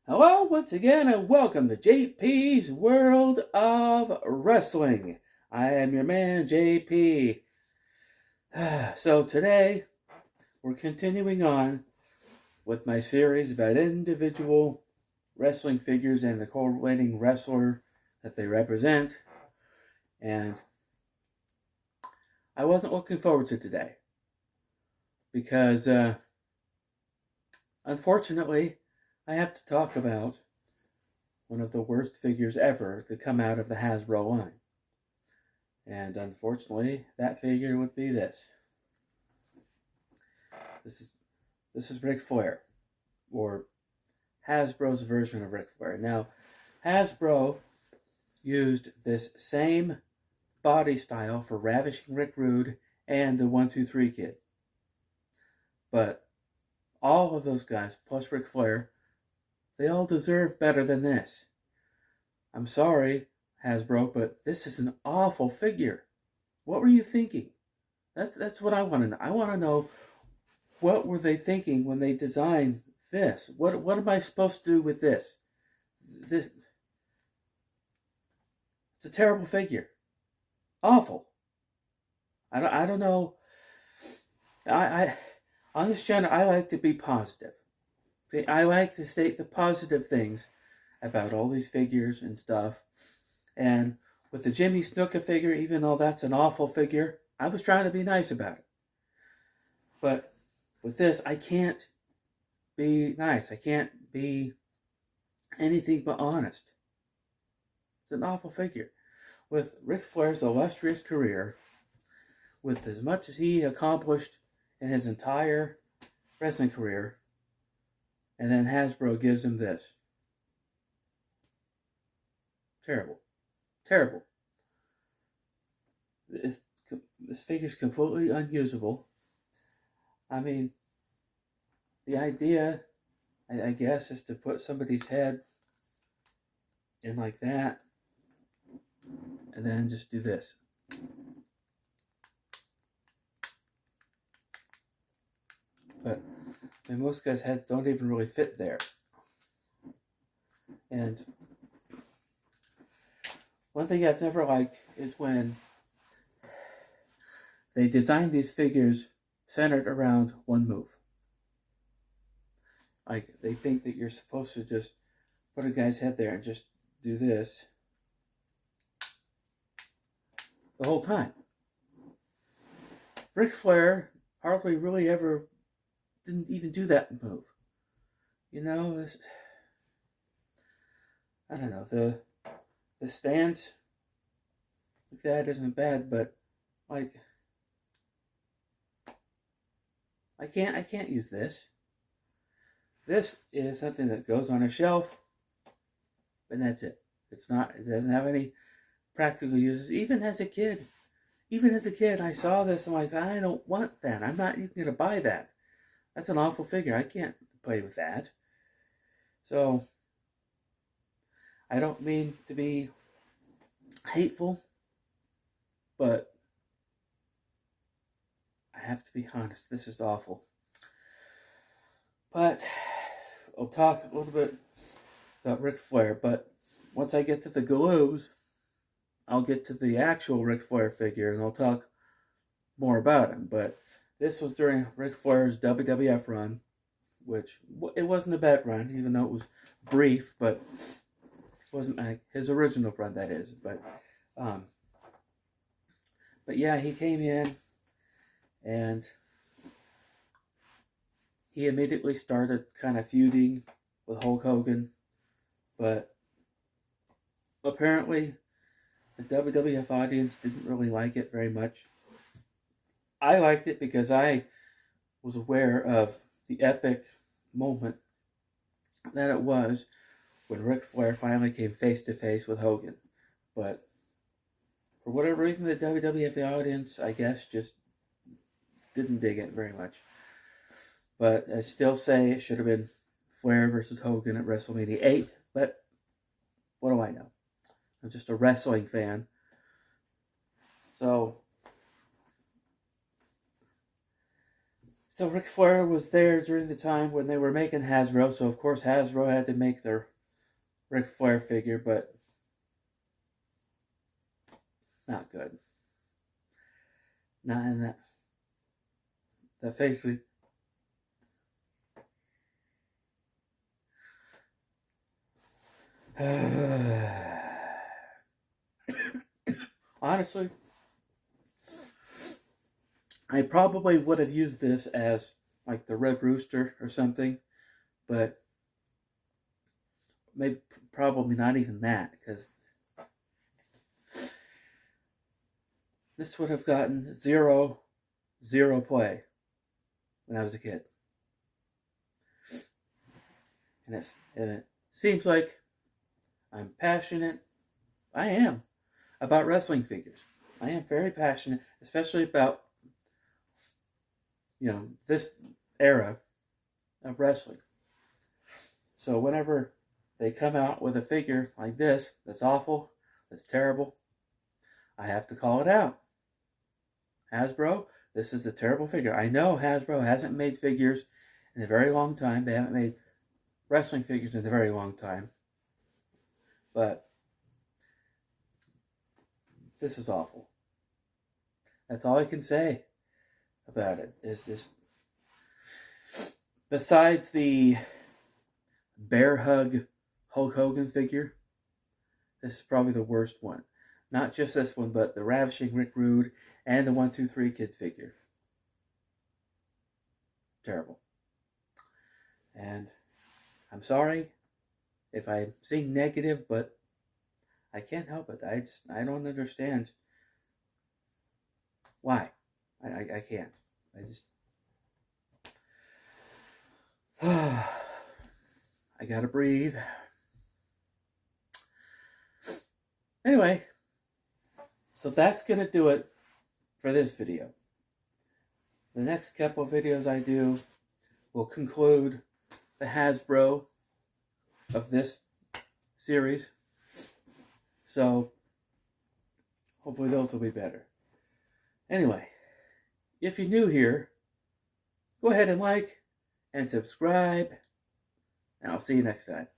Hello, once again, and welcome to J.P.'s World of Wrestling. I am your man, J.P. So today, we're continuing on with my series about individual wrestling figures and the correlating wrestler that they represent. And I wasn't looking forward to today because, unfortunately, I have to talk about one of the worst figures ever to come out of the Hasbro line. And unfortunately, that figure would be this. This is Ric Flair, or Hasbro's version of Ric Flair. Now, Hasbro used this same body style for Ravishing Rick Rude and the 1-2-3 Kid. But all of those guys, plus Ric Flair, they all deserve better than this. I'm sorry, Hasbro, but this is an awful figure. What were you thinking? That's what I want to know. I want to know, what were they thinking when they designed this? What am I supposed to do with this? It's a terrible figure. Awful. I don't know. I on this channel, I like to be positive. I like to state the positive things about all these figures and stuff. And with the Jimmy Snuka figure, even though that's an awful figure, I was trying to be nice about it. But with this, I can't be nice. I can't be anything but honest. It's an awful figure. With Ric Flair's illustrious career, with as much as he accomplished in his entire wrestling career, and then Hasbro gives him this. Terrible. Terrible. This figure's completely unusable. I mean, the idea, I guess, is to put somebody's head in like that, and then just do this. But most guys' heads don't even really fit there. And one thing I've never liked is when they design these figures centered around one move. Like, they think that you're supposed to just put a guy's head there and just do this the whole time. Ric Flair hardly really ever didn't even do that move. You know, I don't know, the stance like that isn't bad, but like, I can't use this. This is something that goes on a shelf, and that's it. It doesn't have any practical uses. Even as a kid, I saw this, I'm like, I don't want that. I'm not even going to buy that. That's an awful figure. I can't play with that. So, I don't mean to be hateful, but I have to be honest. This is awful. But I'll talk a little bit about Ric Flair. But once I get to the galoos, I'll get to the actual Ric Flair figure, and I'll talk more about him. But this was during Ric Flair's WWF run, which it wasn't a bad run, even though it was brief, but it wasn't like his original run, that is. But yeah, he came in, and he immediately started kind of feuding with Hulk Hogan, but apparently the WWF audience didn't really like it very much. I liked it because I was aware of the epic moment that it was when Ric Flair finally came face to face with Hogan. But for whatever reason, the WWF audience, I guess, just didn't dig it very much. But I still say it should have been Flair versus Hogan at WrestleMania 8. But what do I know? I'm just a wrestling fan. So So Ric Flair was there during the time when they were making Hasbro, so of course Hasbro had to make their Ric Flair figure, but not good. Not in that. The face. Honestly, I probably would have used this as like the Red Rooster or something, but maybe probably not even that, because this would have gotten zero play when I was a kid. And it seems like I'm passionate. I am about wrestling figures. I am very passionate, especially about, this era of wrestling. So whenever they come out with a figure like this, that's awful, that's terrible, I have to call it out. Hasbro, this is a terrible figure. I know Hasbro hasn't made figures in a very long time. They haven't made wrestling figures in a very long time. But this is awful. That's all I can say about it. Is just, besides the bear hug Hulk Hogan figure, this is probably the worst one. Not just this one, but the Ravishing Rick Rude and the 1-2-3 Kid figure. Terrible. And I'm sorry if I'm seeing negative, but I can't help it. I don't understand why. I can't. I just I gotta breathe. Anyway, so that's gonna do it for this video. The next couple of videos I do will conclude the Hasbro of this series. So hopefully those will be better. Anyway, if you're new here, go ahead and like and subscribe, and I'll see you next time.